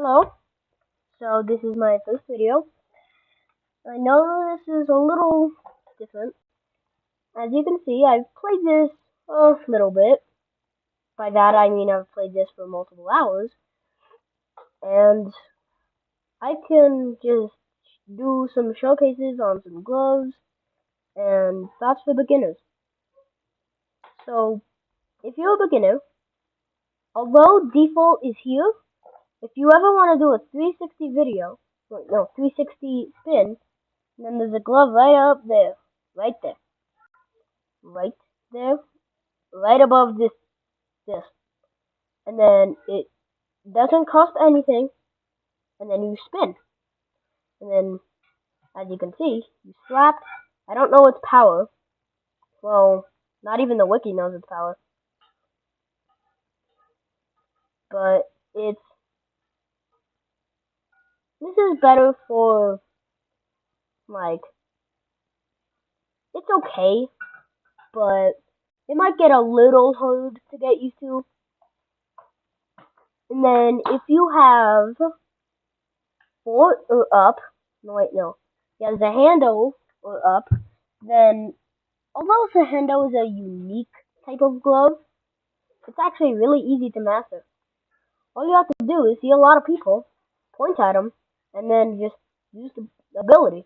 Hello, so this is my first video. I know this is a little different. As you can see, I've played this a little bit. By that I mean I've played this for multiple hours, and I can just do some showcases on some gloves, and that's for beginners. So, if you're a beginner, although default is here, if you ever want to do a 360 video, wait, no, 360 spin, then there's a glove right up there, right there. Right there, right above this, and then it doesn't cost anything, and then you spin, and then as you can see, you slap. I don't know its power. Well, not even the wiki knows its power, but it's this is better for like it's okay, but it might get a little hard to get used to. And then if you have four or up, no wait no, yeah, the handle or up, then although Sahendo is a unique type of glove, it's actually really easy to master. All you have to do is see a lot of people, point at them, and then just use the ability.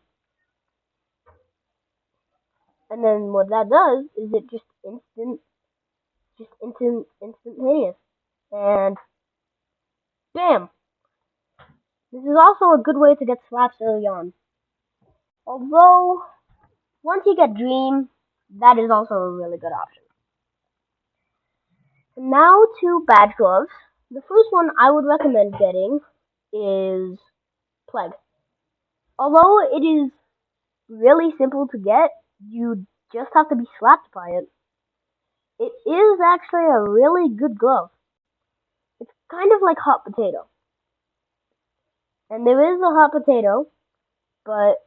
And then what that does is it instantaneous. And bam! This is also a good way to get slaps early on. Although, once you get Dream, that is also a really good option. Now to badge gloves. The first one I would recommend getting is Plague. Although it is really simple to get, you just have to be slapped by it. It is actually a really good glove. It's kind of like hot potato. And there is a hot potato, but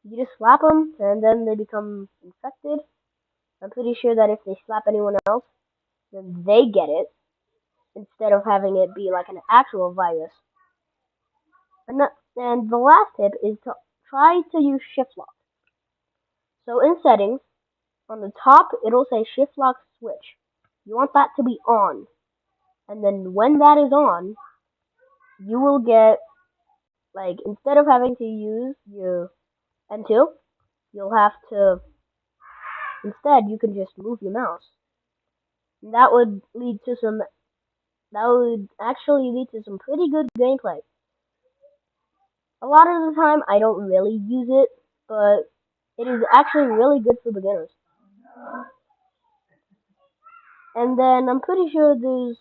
you just slap them and then they become infected. I'm pretty sure that if they slap anyone else, then they get it instead of having it be like an actual virus. And the last tip is to try to use shift lock. So in settings, on the top, it'll say shift lock switch. You want that to be on. And then when that is on, you will get, like, instead of having to use your N2, you'll have to, instead, you can just move your mouse. And that would actually lead to some pretty good gameplay. A lot of the time, I don't really use it, but it is actually really good for beginners. And then I'm pretty sure there's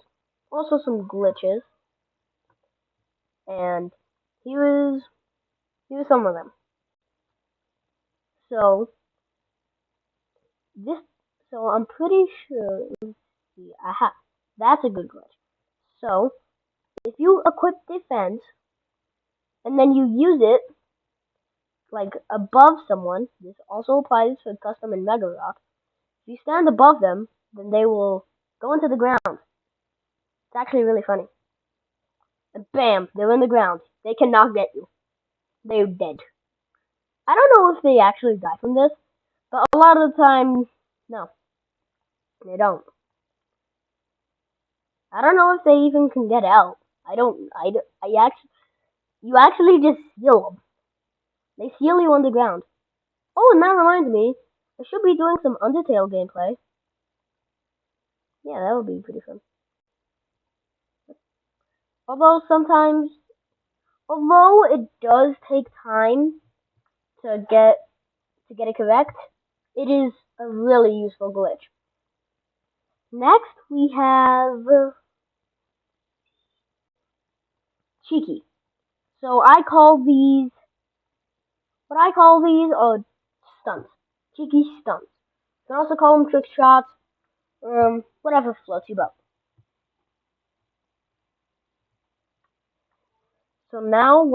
also some glitches, and here's some of them. So this, so I'm pretty sure. Let's see, aha, that's a good glitch. So if you equip defense and then you use it like above someone, this also applies for custom and mega rock. If you stand above them, then they will go into the ground. It's actually really funny. And bam, they're in the ground. They cannot get you. They're dead. I don't know if they actually die from this, but a lot of the time, no, they don't. I don't know if they even can get out. You actually just seal them. They seal you on the ground. Oh, and that reminds me, I should be doing some Undertale gameplay. Yeah, that would be pretty fun. Although sometimes, although it does take time to get it correct, it is a really useful glitch. Next, we have Cheeky. So what I call these are stunts. Cheeky stunts. You can also call them trick shots, whatever floats your boat. So now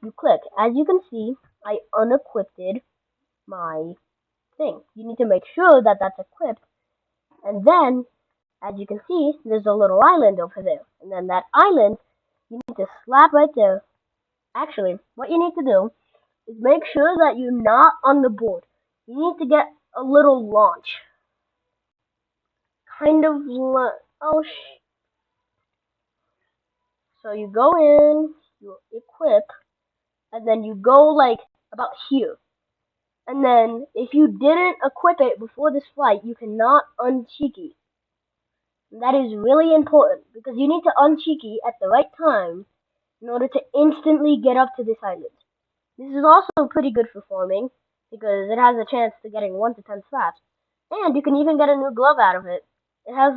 you click. As you can see, I unequipped my thing. You need to make sure that that's equipped, and then as you can see, there's a little island over there. And then that island, you need to slap right there. Actually, what you need to do is make sure that you're not on the board. You need to get a little launch. Oh, so you go in, you equip, and then you go like about here. And then if you didn't equip it before this flight, you cannot uncheeky. That is really important because you need to uncheeky at the right time in order to instantly get up to this island. This is also pretty good for farming because it has a chance to getting 1 to 10 slaps. And you can even get a new glove out of it. It has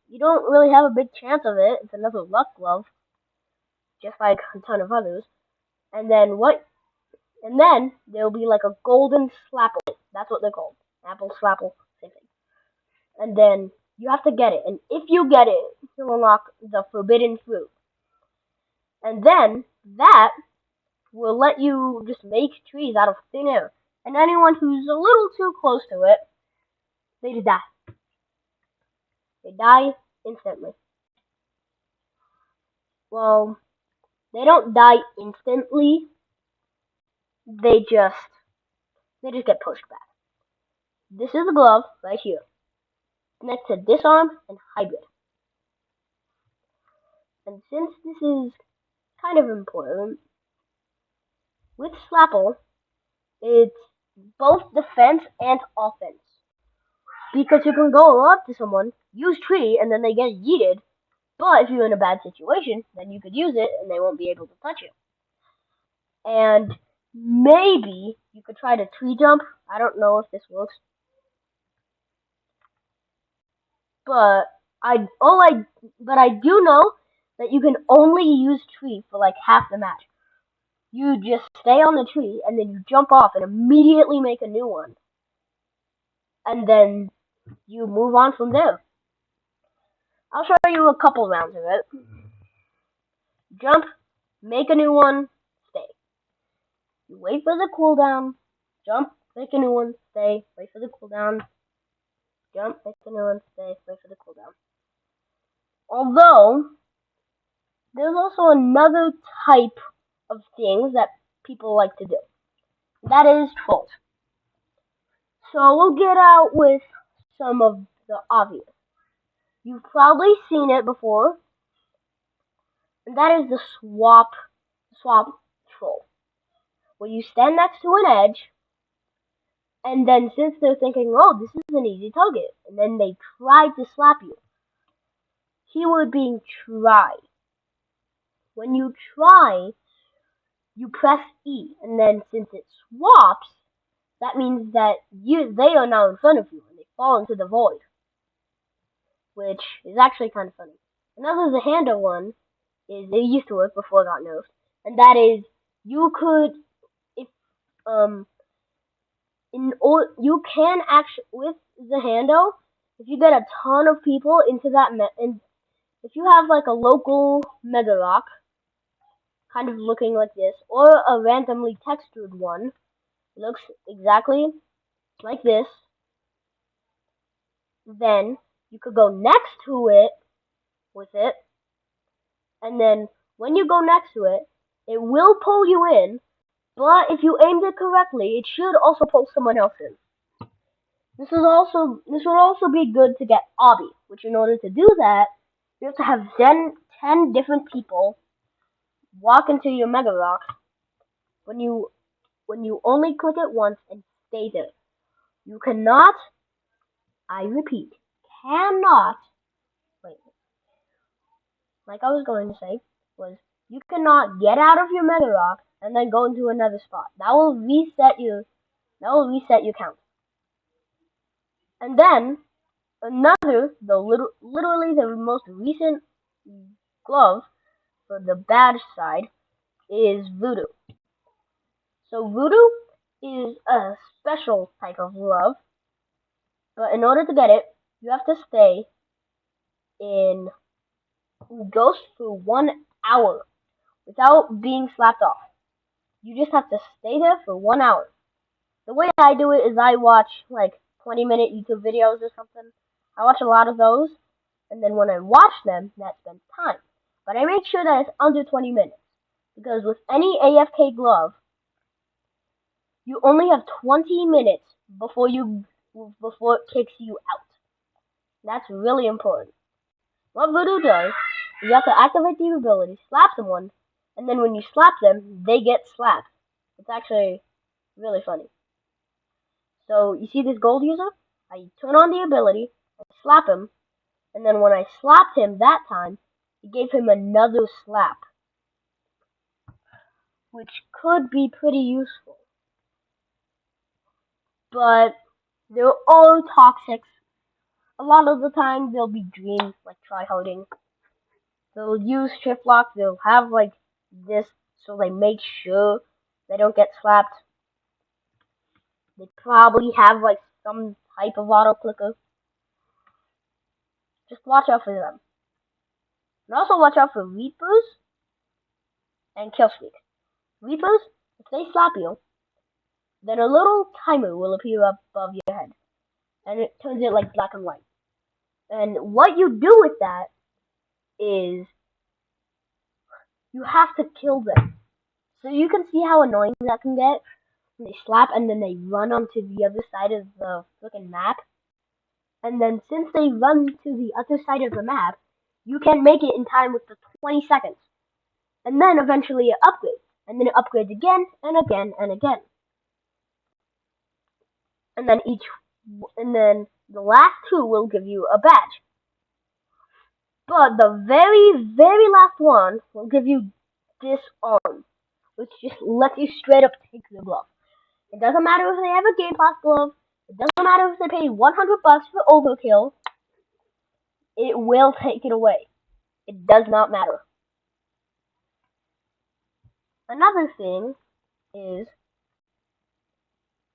you don't really have a big chance of it. It's another luck glove, just like a ton of others. And then there'll be like a golden slapple. That's what they're called. Apple slapple, same thing. And then you have to get it. And if you get it, you'll unlock the forbidden fruit. And then that will let you just make trees out of thin air. And anyone who's a little too close to it, they just die. They die instantly. Well, they don't die instantly. They just get pushed back. This is the glove right here, next to disarm and hybrid. And since this is kind of important, with Slapple, it's both defense and offense. Because you can go up to someone, use tree, and then they get yeeted. But if you're in a bad situation, then you could use it and they won't be able to touch you. And maybe you could try to tree jump. I don't know if this works. But I do know that you can only use tree for like half the match. You just stay on the tree and then you jump off and immediately make a new one. And then you move on from there. I'll show you a couple rounds of it. Jump, make a new one, stay. You wait for the cooldown, jump, make a new one, stay, wait for the cooldown, jump, make a new one, stay, wait for the cooldown. Although, there's also another type of things that people like to do. That is trolls. So we'll get out with some of the obvious. You've probably seen it before, and that is the swap troll, where you stand next to an edge, and then since they're thinking, oh, this is an easy target, and then they try to slap you. Keyword being try. When you try, you press E, and then since it swaps, that means that they are now in front of you, and they fall into the void, which is actually kind of funny. Another Zahanda one is they used to work before it got nerfed, and that is you could you can actually with Zahando, if you get a ton of people into that and if you have like a local Mega Rock, kind of looking like this, or a randomly textured one, looks exactly like this, then you could go next to it with it, and then when you go next to it, it will pull you in, but if you aimed it correctly, it should also pull someone else in. This would also be good to get Obby, which in order to do that, you have to have 10 different people walk into your Mega Rock when you only click it once and stay there. You cannot, I repeat, cannot, wait, like I was going to say, was you cannot get out of your Mega Rock and then go into another spot. That will reset your count. And then literally the most recent glove for the bad side is Voodoo. So Voodoo is a special type of glove, but in order to get it, you have to stay in Ghost for 1 hour without being slapped off. You just have to stay there for 1 hour. The way I do it is I watch like 20-minute YouTube videos or something. I watch a lot of those, And then when I watch them, that spends time. But I make sure that it's under 20 minutes. Because with any AFK glove, you only have 20 minutes before it kicks you out. That's really important. What Voodoo does is you have to activate the ability, slap someone, and then when you slap them, they get slapped. It's actually really funny. So you see this gold user? I turn on the ability, I slap him, and then when I slapped him that time, it gave him another slap, which could be pretty useful. But they're all toxic. A lot of the time they'll be dreams, like tryharding. They'll use shift lock, they'll have like this so they make sure they don't get slapped. They probably have like some type of auto clicker. Just watch out for them. And also watch out for Reapers and Killstreaks. Reapers, if they slap you, then a little timer will appear above your head. And it turns it like black and white. And what you do with that is you have to kill them. So you can see how annoying that can get. When they slap and then they run onto the other side of the freaking map. And then since they run to the other side of the map, you can make it in time with the 20 seconds. And then eventually it upgrades. And then it upgrades again and again and again. And then the last two will give you a badge. But the very, very last one will give you Disarm, which just lets you straight up take the glove. It doesn't matter if they have a Game Pass glove. It doesn't matter if they pay $100 for overkill. It will take it away. It does not matter. Another thing is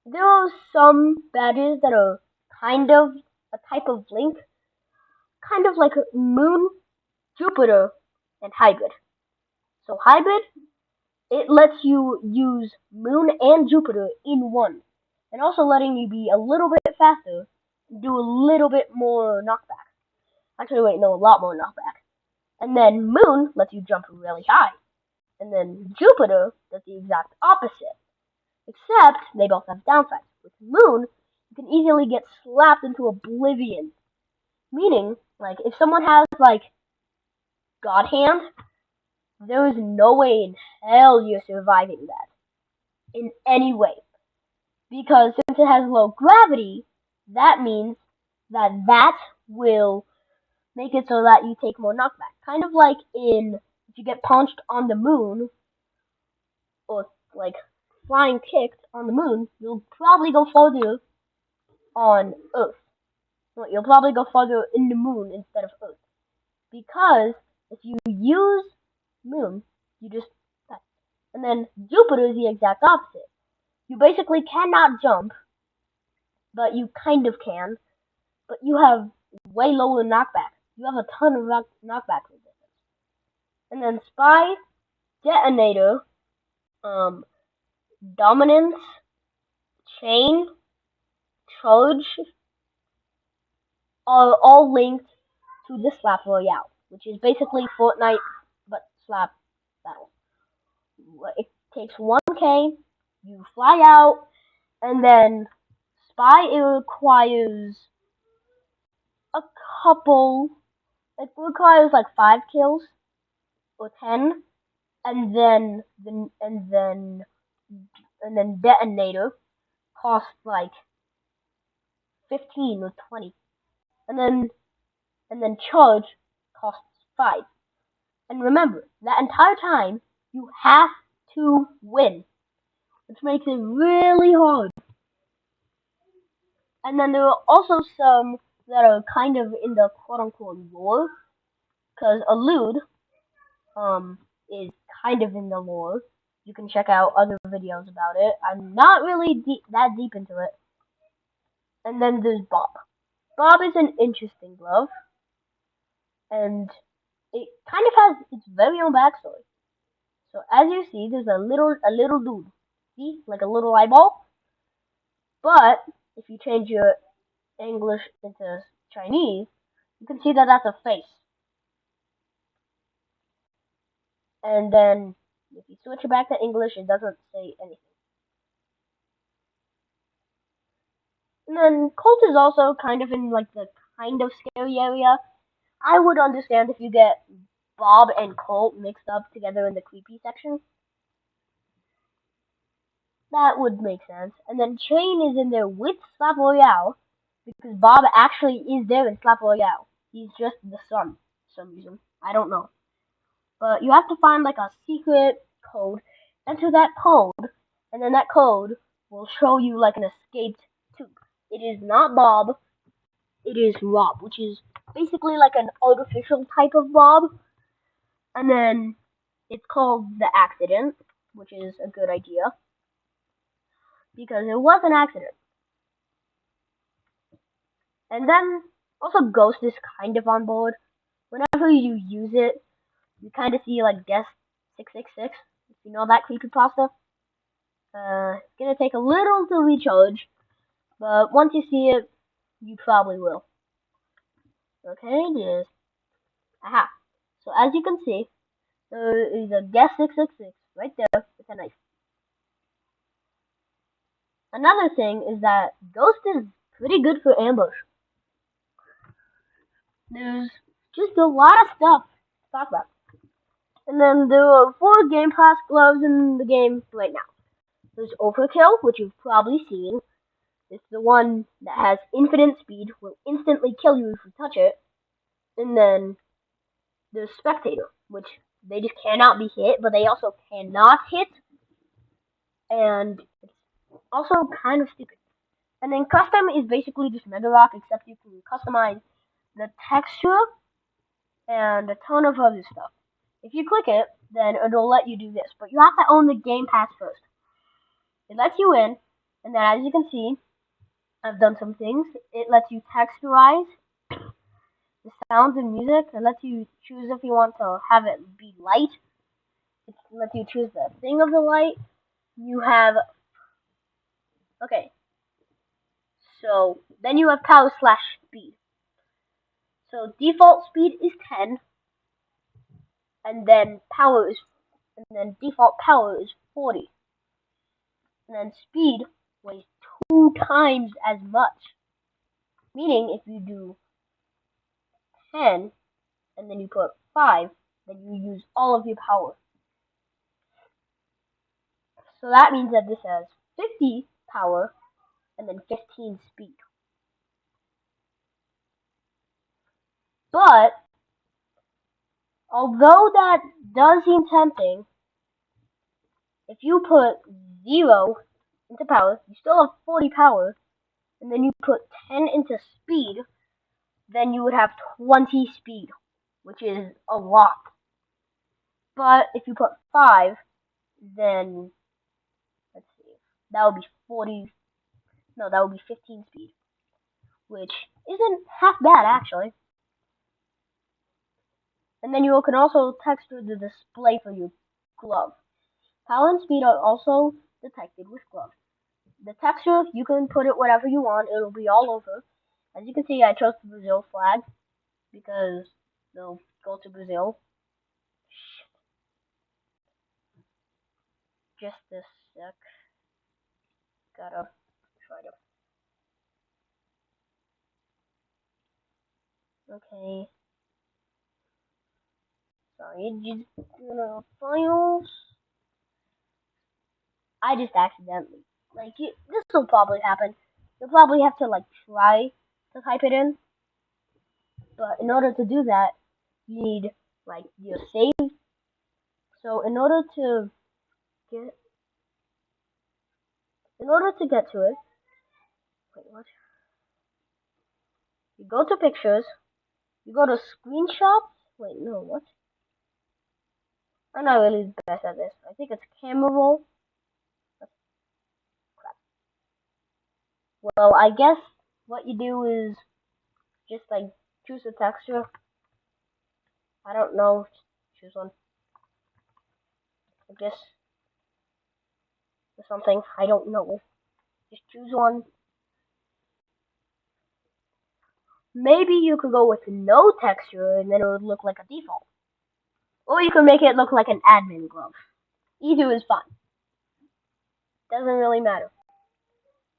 there are some badges that are kind of a type of Link, kind of like Moon, Jupiter, and Hybrid. So Hybrid, it lets you use Moon and Jupiter in one, and also letting you be a little bit faster, do a little bit more knockback. Actually, wait, no, a lot more knockback. And then Moon lets you jump really high. And then Jupiter does the exact opposite. Except they both have downsides. With Moon, you can easily get slapped into oblivion. Meaning, like, if someone has, like, God Hand, there is no way in hell you're surviving that. In any way. Because since it has low gravity, that means that will make it so that you take more knockback. Kind of like if you get punched on the moon, or like flying kicked on the moon, you'll probably go further on Earth. Well, you'll probably go further in the moon instead of Earth. Because if you use moon, you just die. And then Jupiter is the exact opposite. You basically cannot jump, but you kind of can. But you have way lower knockback. You have a ton of knockback resistance. And then Spy, Detonator, Dominance, Chain, Charge are all linked to the Slap Royale, which is basically Fortnite but Slap Battle. It takes 1k, you fly out, and then Spy, it requires a couple, it requires like 5 kills, or 10, and then Detonator costs like 15 or 20, and then Charge costs 5. And remember, that entire time you have to win, which makes it really hard. And then there are also some that are kind of in the quote-unquote lore, because Elude is kind of in the lore. You can check out other videos about it. I'm not really that deep into it. And then there's Bob. Bob is an interesting glove, and it kind of has its very own backstory. So as you see, there's a little dude. See, like a little eyeball. But if you change your English into Chinese, you can see that that's a face. And then if you switch it back to English, it doesn't say anything. And then Colt is also kind of in like the kind of scary area. I would understand if you get Bob and Colt mixed up together in the creepy section. That would make sense. And then Chain is in there with Slap Royale because Bob actually is there in Slap Royale. He's just the son for some reason. I don't know. But you have to find like a secret code, enter that code, and then that code will show you like an escaped tube. It is not Bob, it is Rob, which is basically like an artificial type of Bob. And then it's called the accident, which is a good idea because it was an accident. And then also Ghost is kind of on board. Whenever you use it, you kind of see like Guest 666. If you know that creepypasta. It's gonna take a little to recharge, but once you see it, you probably will. Okay, just aha. So as you can see, there is a Guest 666 right there with a knife. Another thing is that Ghost is pretty good for ambush. There's just a lot of stuff to talk about. And then there are 4 Game Pass gloves in the game right now. There's Overkill, which you've probably seen. It's the one that has infinite speed, will instantly kill you if you touch it. And then there's Spectator, which they just cannot be hit, but they also cannot hit. And it's also kind of stupid. And then Custom is basically just Mega Rock, except you can customize the texture and a ton of other stuff. If you click it, then it'll let you do this. But you have to own the Game Pass first. It lets you in, and then as you can see, I've done some things. It lets you texturize the sounds and music. It lets you choose if you want to have it be light. It lets you choose the thing of the light. You have okay. So then you have power slash speed. So default speed is 10, and then default power is 40, and then speed weighs 2 times as much. Meaning if you do 10 and then you put 5, then you use all of your power. So that means that this has 50 power and then 15 speed. But although that does seem tempting, if you put 0 into power, you still have 40 power, and then you put 10 into speed, then you would have 20 speed, which is a lot. But if you put 5, then let's see, that would be 40. No, that would be 15 speed, which isn't half bad actually. And then you can also texture the display for your glove. Power and speed are also detected with glove. The texture, you can put it whatever you want. It'll be all over. As you can see, I chose the Brazil flag because they'll go to Brazil. Just this sec. Gotta try to. Okay. Sorry, just files. I just accidentally. Like, this will probably happen. You'll probably have to, like, try to type it in. But in order to do that, you need, like, your save. So get, in order to get to it, wait, what? You go to pictures, you go to screenshots. Wait, no, what? I'm not really the best at this. I think it's camera roll. Crap. Well, I guess what you do is just like choose a texture. I don't know. Choose one. I guess or something. I don't know. Just choose one. maybe you could go with no texture and then it would look like a default. Or you can make it look like an admin glove. Either is fine. Doesn't really matter.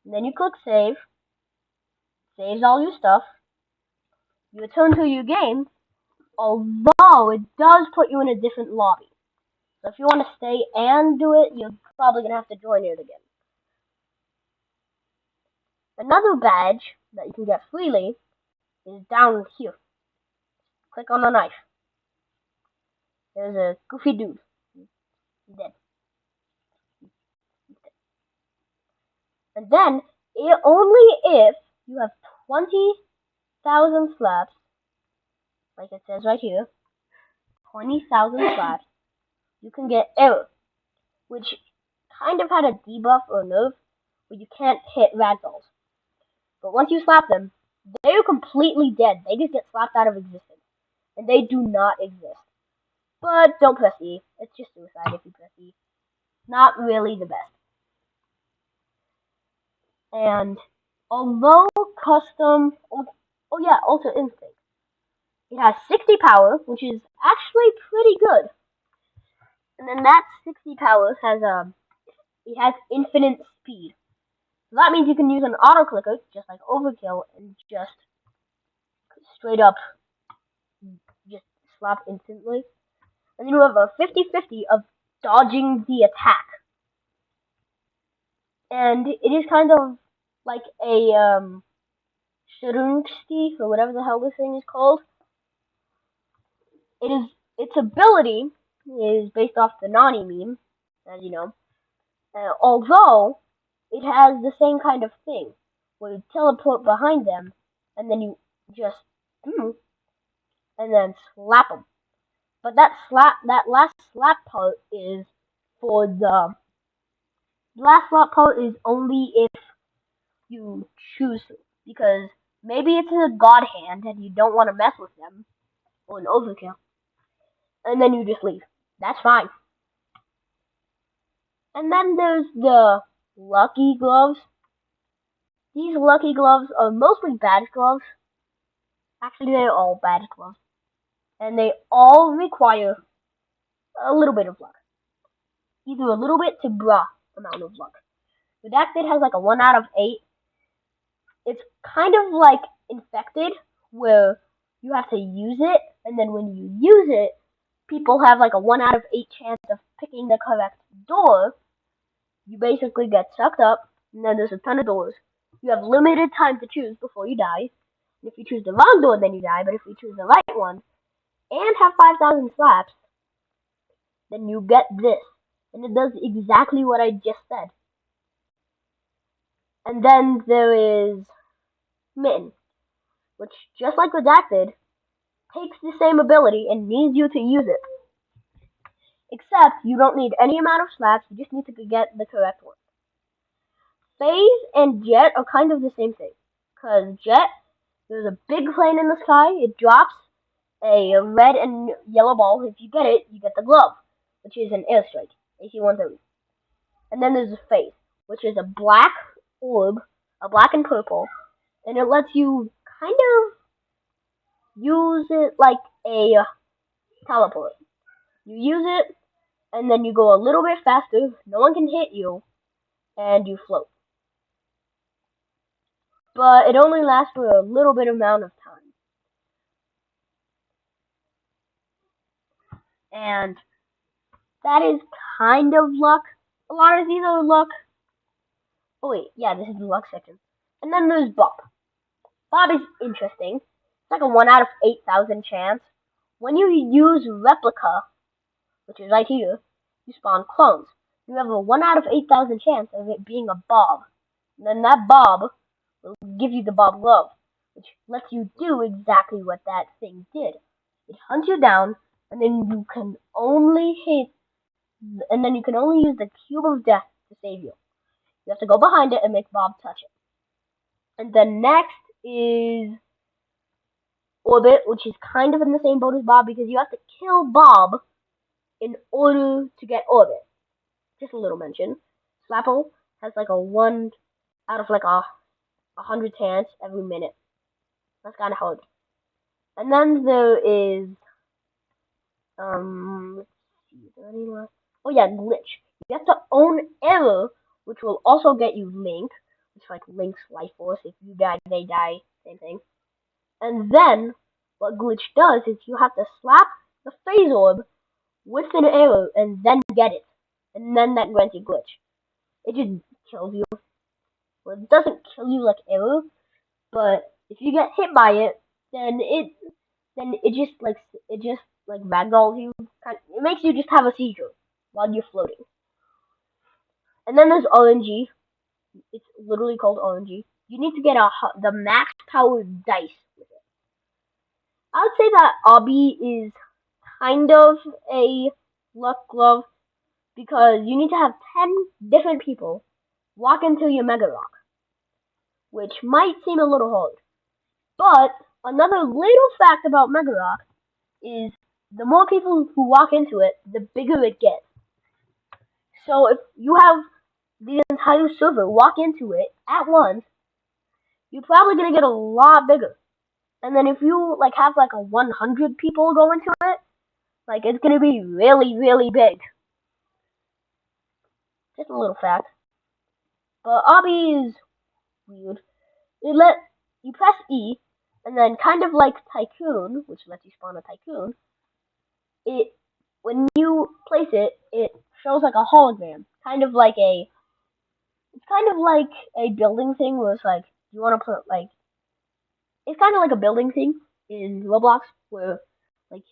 And then you click save. Saves all your stuff. You return to your game, although it does put you in a different lobby. So if you want to stay and do it, you're probably going to have to join it again. Another badge that you can get freely is down here. Click on the knife. There's a goofy dude. He's dead. And then, only if you have 20,000 slaps, like it says right here, 20,000 slaps, you can get error, which kind of had a debuff or nerf where you can't hit ragdolls. But once you slap them, they're completely dead. They just get slapped out of existence. And they do not exist. But don't press E. It's just suicide if you press E. Not really the best. And although custom... Oh yeah, Ultra Instinct. It has 60 power, which is actually pretty good. And then that 60 power has infinite speed. So that means you can use an auto clicker, just like Overkill, and just straight up just slap instantly. And then you have a 50-50 of dodging the attack. And it is kind of like a Shurunsti, or whatever the hell this thing is called. Its ability is based off the Nani meme, as you know. Although it has the same kind of thing, where you teleport behind them, and then you just and then slap them. But that last slap part is for the last slap part is only if you choose to, because maybe it's a god hand and you don't want to mess with them, or an overkill, and then you just leave. That's fine. And then there's the lucky gloves. These lucky gloves are mostly badge gloves. Actually, they're all badge gloves, and they all require a little bit of luck. Either a little bit to bra amount of luck. Redacted has like a 1 out of 8. It's kind of like infected, where you have to use it, and then when you use it, people have like a 1 out of 8 chance of picking the correct door. You basically get sucked up, and then there's a ton of doors. You have limited time to choose before you die. And if you choose the wrong door, then you die, but if you choose the right one, and have 5,000 slaps, then you get this. And it does exactly what I just said. And then there is Mitten, which, just like Redacted, takes the same ability and needs you to use it. Except you don't need any amount of slaps, you just need to get the correct one. Phase and Jet are kind of the same thing. Because Jet, there's a big plane in the sky, it drops a red and yellow ball. If you get it, you get the glove, which is an airstrike, AC-130. And then there's a Phase, which is a black orb, a black and purple, and it lets you kind of use it like a teleport. You use it, and then you go a little bit faster, no one can hit you, and you float. But it only lasts for a little bit amount of time. And that is kind of luck. A lot of these are luck. Oh wait, yeah, this is the luck section. And then there's Bob. Bob is interesting. It's like a 1 out of 8,000 chance. When you use Replica, which is right here, you spawn clones. You have a 1 out of 8,000 chance of it being a Bob. And then that Bob will give you the Bob Glove, which lets you do exactly what that thing did. It hunts you down, and then you can only use the Cube of Death to save you. You have to go behind it and make Bob touch it. And then next is Orbit, which is kind of in the same boat as Bob, because you have to kill Bob in order to get Orbit. Just a little mention. Slapple has like a 1 out of like 100 chance every minute. That's kind of hard. And then there is let's see, is there any more? Oh yeah, glitch. You have to own error, which will also get you Link, which like Link's life force. If you die, they die. Same thing. And then what glitch does is you have to slap the phase orb with an arrow and then get it, and then that grants you glitch. It just kills you. Well, it doesn't kill you like arrow, but if you get hit by it, then it just like ragdolls you. It makes you just have a seizure while you're floating. And then there's RNG. It's literally called RNG. You need to get the max powered dice with it. I would say that Obby is kind of a luck glove because you need to have 10 different people walk into your Mega Rock, which might seem a little hard. But another little fact about Mega Rock is the more people who walk into it, the bigger it gets. So if you have the entire server walk into it at once, you're probably gonna get a lot bigger. And then if you like have like a 100 people go into it, like it's gonna be really, really big. Just a little fact. But Obby is weird. You press E, and then kind of like Tycoon, which lets you spawn a Tycoon. It when you place it, it shows like a hologram, it's kind of like a building thing where it's like you want to put like it's kind of like a building thing in Roblox where like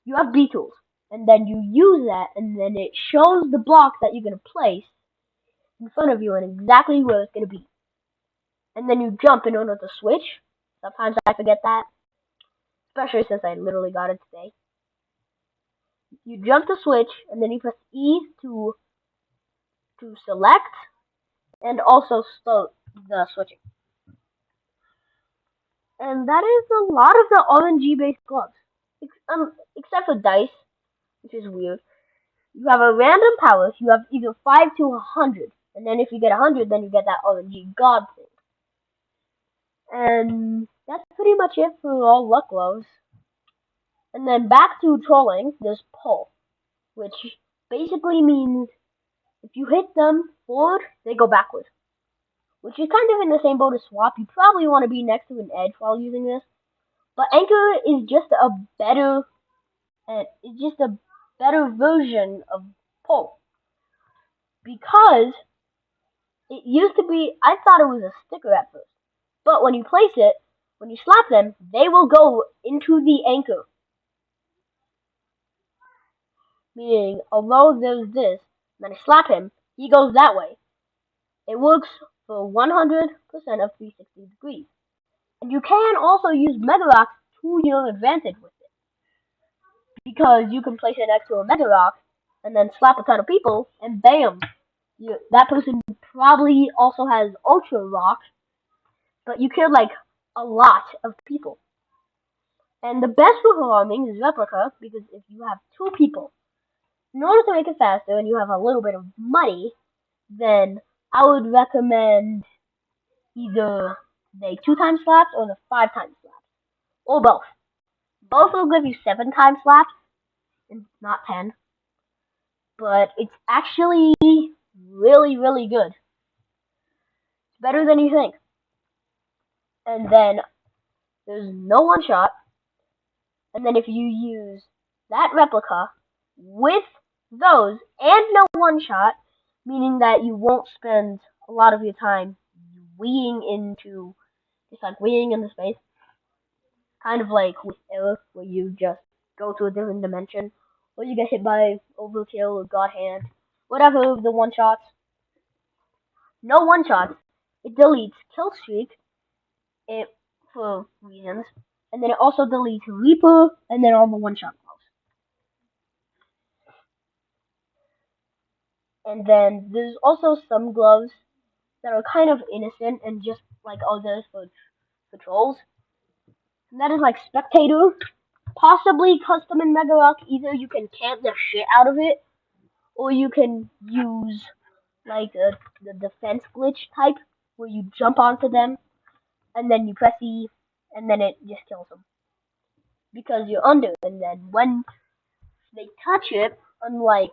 you have beetles and then you use that and then it shows the block that you're gonna place in front of you and exactly where it's gonna be. And then you jump in order to switch. Sometimes I forget that, especially since I literally got it today. You jump to switch and then you press E to select and also start the switching. And that is a lot of the RNG based gloves. Except for dice, which is weird. You have a random power. You have either 5 to 100. And then if you get 100, then you get that RNG god thing. And that's pretty much it for all luck gloves. And then back to trolling, there's pull, which basically means if you hit them forward, they go backward. Which is kind of in the same boat as swap. You probably want to be next to an edge while using this. But anchor is just a better it's just a better version of pull. Because it used to be I thought it was a sticker at first. But when you place it, when you slap them, they will go into the anchor. Meaning, although there's this, then I slap him, he goes that way. It works for 100% of 360 degrees. And you can also use Mega Rock to your advantage with it. Because you can place it next to a Mega Rock and then slap a ton of people, and bam! That person probably also has Ultra Rock, but you killed like a lot of people. And the best for farming is Replica, because if you have 2 people, in order to make it faster and you have a little bit of money, then I would recommend either the 2 times slaps or the 5 times slaps. Or both. Both will give you 7 times slaps, and not 10. But it's actually really, really good. It's better than you think. And then there's no one shot. And then if you use that replica with those and no one shot, meaning that you won't spend a lot of your time weeing into just like weeing into space, kind of like with Earth, where you just go to a different dimension, or you get hit by Overkill or God Hand, whatever the one shots. No one shots. It deletes Kill Streak, it for reasons, and then it also deletes Reaper, and then all the one shot gloves. And then there's also some gloves that are kind of innocent and just like others for trolls. And that is like Spectator, possibly custom in Mega Rock. Either you can camp the shit out of it, or you can use like the defense glitch type where you jump onto them and then you press E and then it just kills them because you're under. And then when they touch it, unlike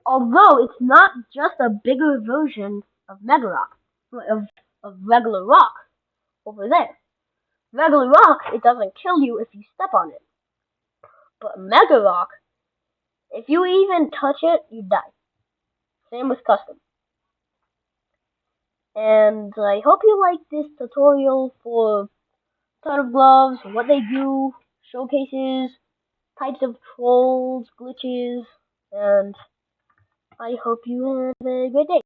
although it's not just a bigger version of Mega Rock, of regular rock over there. Regular rock, it doesn't kill you if you step on it. But Mega Rock, if you even touch it, you die. Same with custom. And I hope you like this tutorial for Turtle Gloves, what they do, showcases, types of trolls, glitches, and I hope you have a great day.